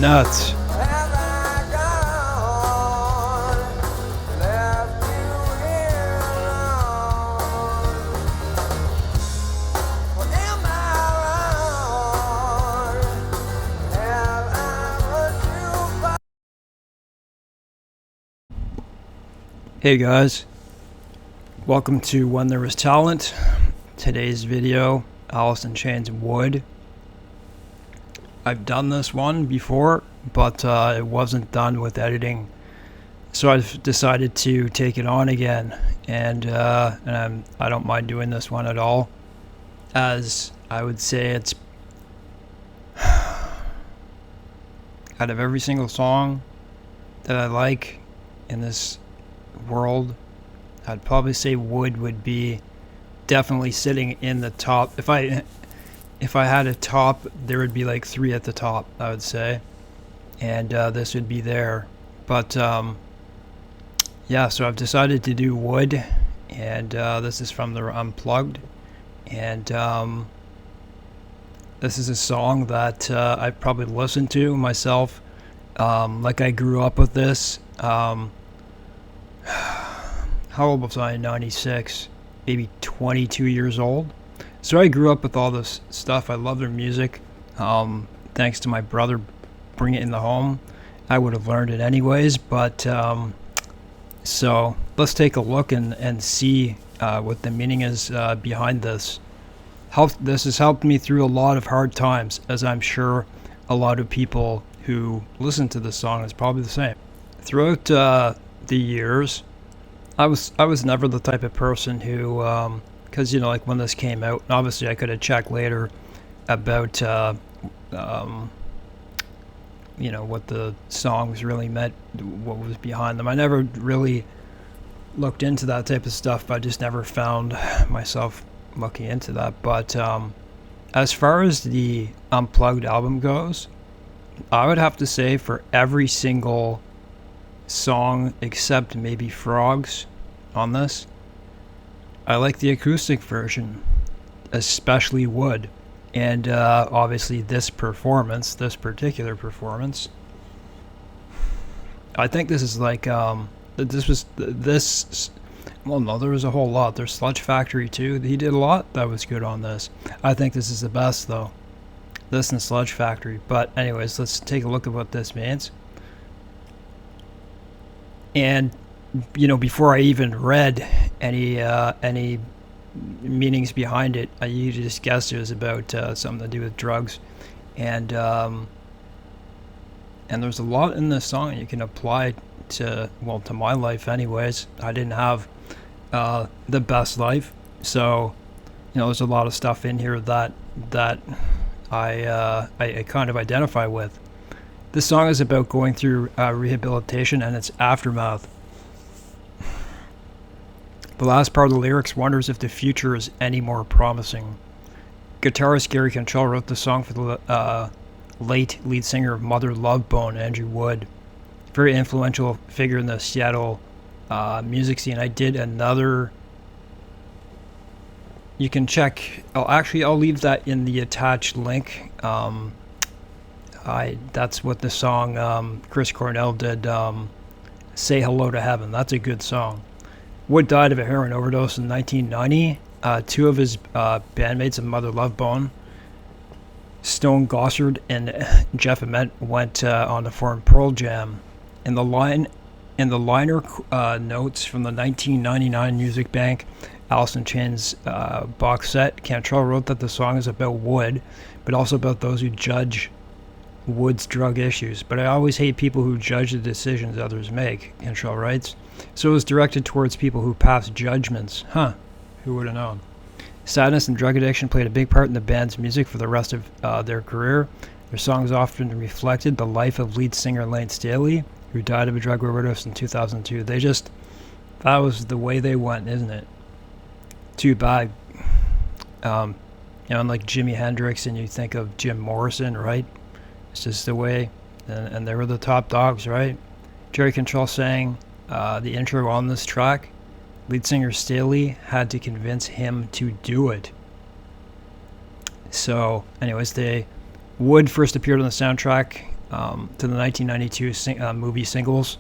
nuts. Hey guys, welcome to When There Was Talent. Today's video, Alice in Chains Wood. I've done this one before, but it wasn't done with editing, so I've decided to take it on again, and I don't mind doing this one at all, as I would say it's out of every single song that I like in this world, I'd probably say Wood would be definitely sitting in the top. If I had a top, there would be like 3 at the top, I would say, and this would be there. But yeah, so I've decided to do Wood, and this is from the Unplugged, and this is a song that I probably listened to myself. Like, I grew up with this. How old was I in 96? Maybe 22 years old. So I grew up with all this stuff. I love their music. Thanks to my brother bringing it in the home. I would have learned it anyways, but so let's take a look and see what the meaning is behind this. This has helped me through a lot of hard times, as I'm sure a lot of people who listen to this song is probably the same. Throughout the years, I was never the type of person who, because, you know, like when this came out, and obviously I could have checked later about, you know, what the songs really meant, what was behind them. I never really looked into that type of stuff. I just never found myself looking into that. But as far as the Unplugged album goes, I would have to say for every single song except maybe Frogs on this, I like the acoustic version, especially Wood, and obviously this particular performance, I think this is like well, no, there was a whole lot. There's Sludge Factory too, he did a lot that was good on this. I think this is the best though, this and Sludge Factory. But anyways, let's take a look at what this means. And, you know, before I even read any meanings behind it, I usually just guessed it was about something to do with drugs, and there's a lot in this song you can apply to my life. Anyways, I didn't have the best life, so, you know, there's a lot of stuff in here that I kind of identify with. This song is about going through rehabilitation and its aftermath. The last part of the lyrics wonders if the future is any more promising. Guitarist Gary Cantrell wrote the song for the late lead singer of Mother Love Bone, Andrew Wood. Very influential figure in the Seattle music scene. I did another... You can check... I'll leave that in the attached link. That's what the song Chris Cornell did, Say Hello to Heaven. That's a good song. Wood died of a heroin overdose in 1990. 2 of his bandmates of Mother Love Bone, Stone Gossard and Jeff Ament, went on to form Pearl Jam. In the liner notes from the 1999 Music Bank Alice in Chains box set, Cantrell wrote that the song is about Wood, but also about those who judge Wood's drug issues. But I always hate people who judge the decisions others make, Cantrell writes. So it was directed towards people who pass judgments. Huh, who would have known? Sadness and drug addiction played a big part in the band's music for the rest of their career. Their songs often reflected the life of lead singer Layne Staley, who died of a drug overdose in 2002. That was the way they went, isn't it? Too bad. You know, like Jimi Hendrix, and you think of Jim Morrison, right? It's just the way, and they were the top dogs, right? Jerry Cantrell sang the intro on this track. Lead singer Staley had to convince him to do it. So, anyways, Wood first appeared on the soundtrack to the 1992 movie Singles,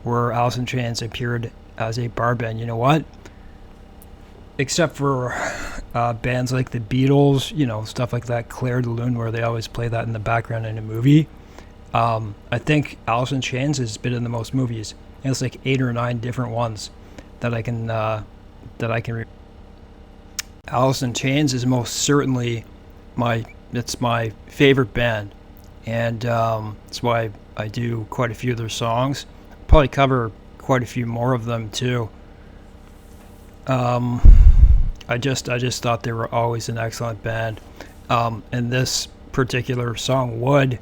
where Alice in Chains appeared as a bar band. You know what? Except for bands like the Beatles, stuff like that, Claire de Lune, where they always play that in the background in a movie. I think Alice in Chains has been in the most movies. And it's like 8 or 9 different ones that I can Alice in Chains is most certainly my favorite band, and that's why I do quite a few of their songs. Probably cover quite a few more of them too. I just thought they were always an excellent band, and this particular song, Wood,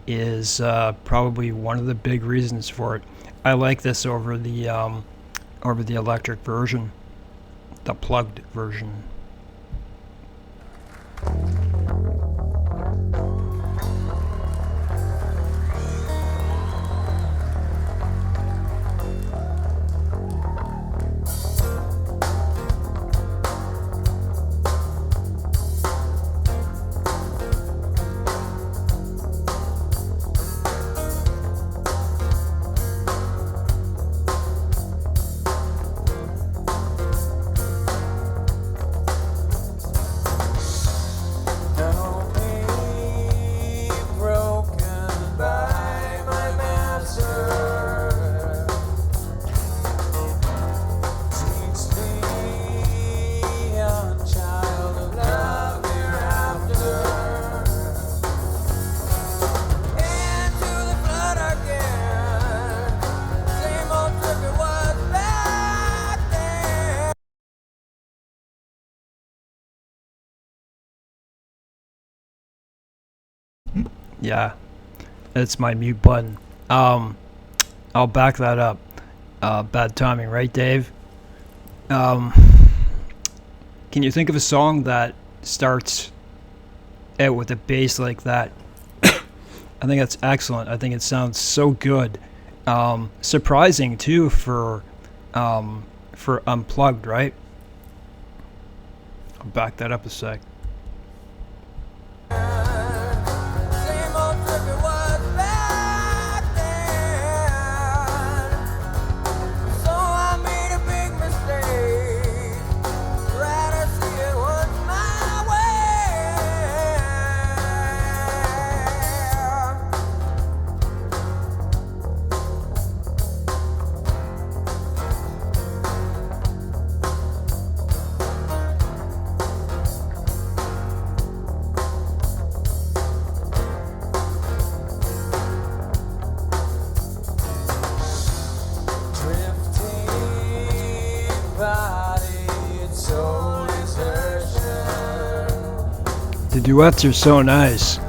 is probably one of the big reasons for it. I like this over the electric version, the plugged version. Yeah, it's my mute button. I'll back that up. Bad timing, right, Dave? Can you think of a song that starts out with a bass like that? I think that's excellent. I think it sounds so good. Surprising too for Unplugged, right? I'll back that up a sec. The duets are so nice.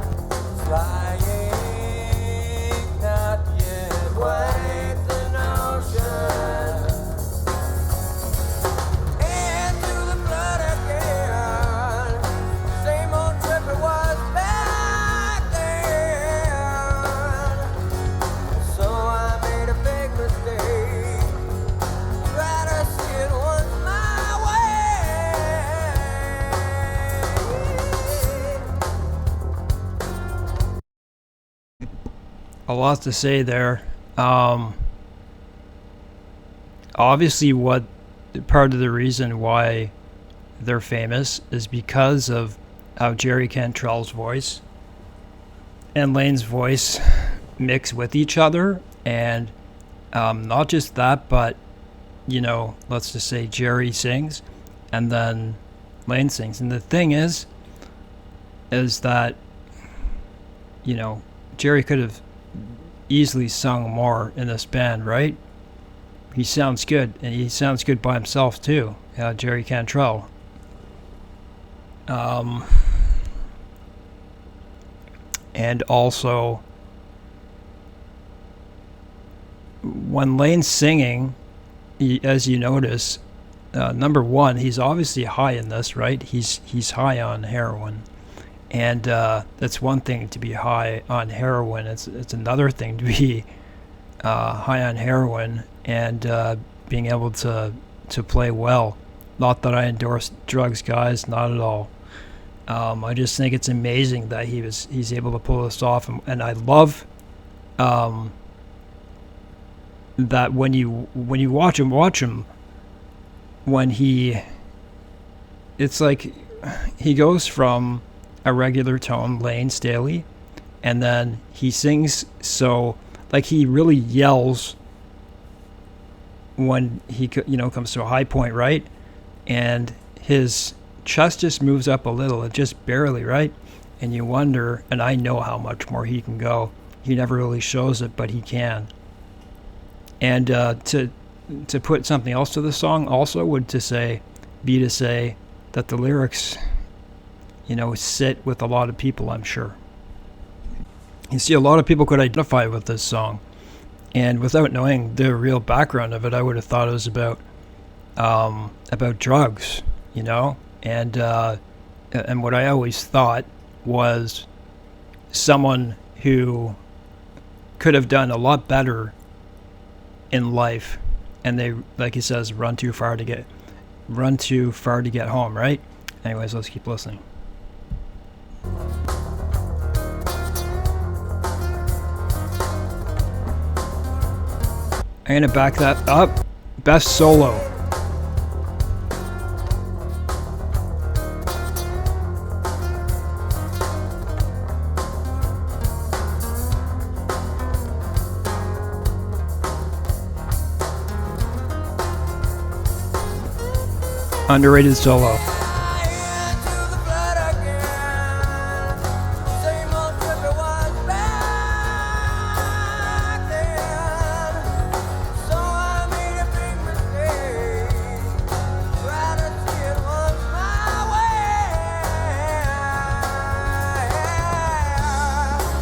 A lot to say there. Obviously, what part of the reason why they're famous is because of how Jerry Cantrell's voice and Layne's voice mix with each other, and not just that, but let's just say Jerry sings, and then Layne sings. And the thing is that Jerry could have easily sung more in this band, right? He sounds good, and he sounds good by himself too. Jerry Cantrell. And also, when Layne's singing, as you notice, number one, he's obviously high in this, right? He's high on heroin. And that's one thing to be high on heroin. It's another thing to be high on heroin and being able to play well. Not that I endorse drugs, guys. Not at all. I just think it's amazing that he's able to pull this off, and I love um, that when you watch him, when it's like he goes from a regular tone, Layne Staley, and then he sings, so like he really yells when he comes to a high point, right? And his chest just moves up a little, just barely, right? And you wonder, and I know how much more he can go. He never really shows it, but he can. And to put something else to the song also would be to say that the lyrics, sit with a lot of people, I'm sure. You see, a lot of people could identify with this song. And without knowing the real background of it, I would have thought it was about drugs, and what I always thought was someone who could have done a lot better in life, and they, like he says, run too far to get home, right? Anyways, let's keep listening. I'm gonna back that up. Best solo. Underrated solo.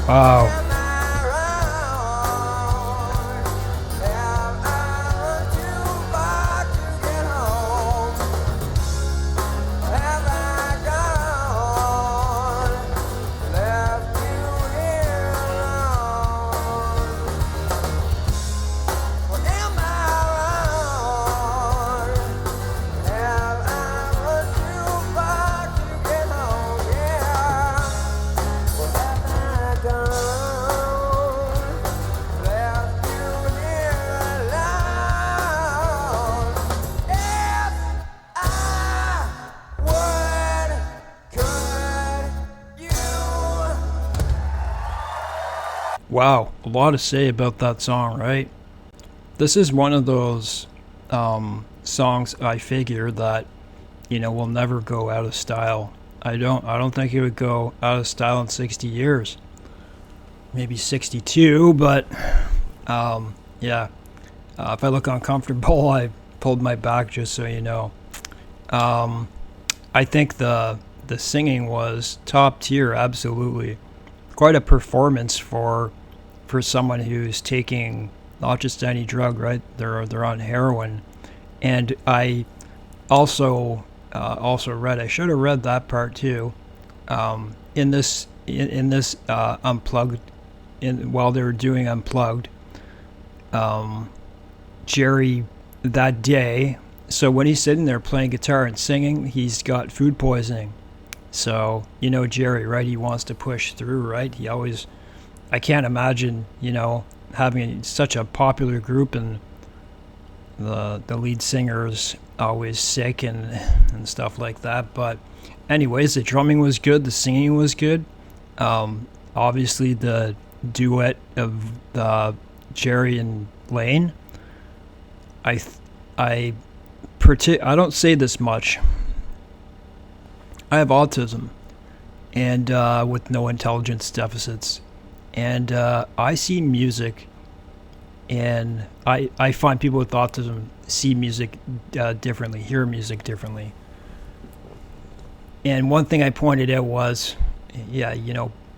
Wow. Wow, a lot to say about that song, right? This is one of those songs I figure that will never go out of style. I don't think it would go out of style in 60 years. Maybe 62, but yeah. If I look uncomfortable, I pulled my back, just so you know. I think the singing was top tier, absolutely. Quite a performance for someone who's taking not just any drug, right? They're on heroin. And I also read, I should have read that part too, in this Unplugged, while they were doing Unplugged, Jerry that day, so when he's sitting there playing guitar and singing, he's got food poisoning. So Jerry, right? He wants to push through, right? I can't imagine, having such a popular group and the lead singer's always sick and stuff like that. But anyways, the drumming was good, the singing was good. Obviously the duet of Jerry and Layne. I don't say this much. I have autism, and with no intelligence deficits. And I see music, and I find people with autism see music differently, hear music differently. And one thing I pointed out was,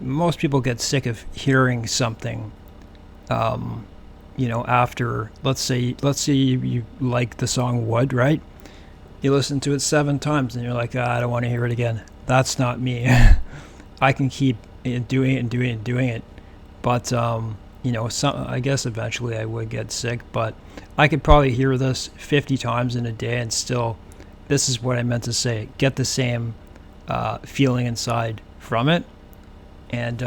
most people get sick of hearing something, after, let's say you like the song Wood, right? You listen to it 7 times and you're like, I don't want to hear it again. That's not me. I can keep doing it. But, I guess eventually I would get sick, but I could probably hear this 50 times in a day and still, this is what I meant to say, get the same feeling inside from it. And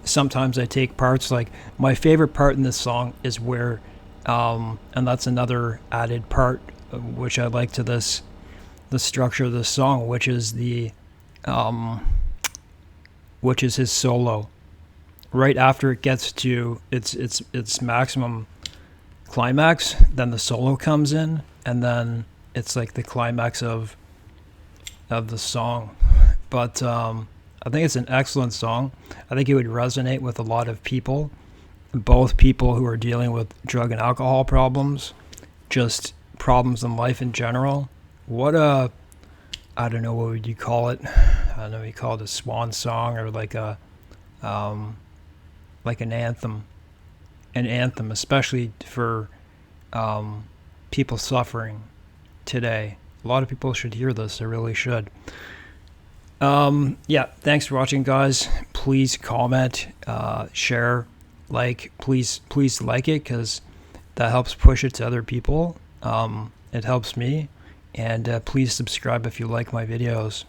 sometimes I take parts, like my favorite part in this song is where, and that's another added part which I like to the structure of the song, which is which is his solo. Right after it gets to its maximum climax, then the solo comes in, and then it's like the climax of the song. But I think it's an excellent song. I think it would resonate with a lot of people, both people who are dealing with drug and alcohol problems, just problems in life in general. What a, I don't know, what would you call it? I don't know, you call it a swan song, or like an anthem. An anthem, especially for people suffering today. A lot of people should hear this. They really should. Yeah, thanks for watching, guys. Please comment, share, like. Please like it, because that helps push it to other people. It helps me. And please subscribe if you like my videos.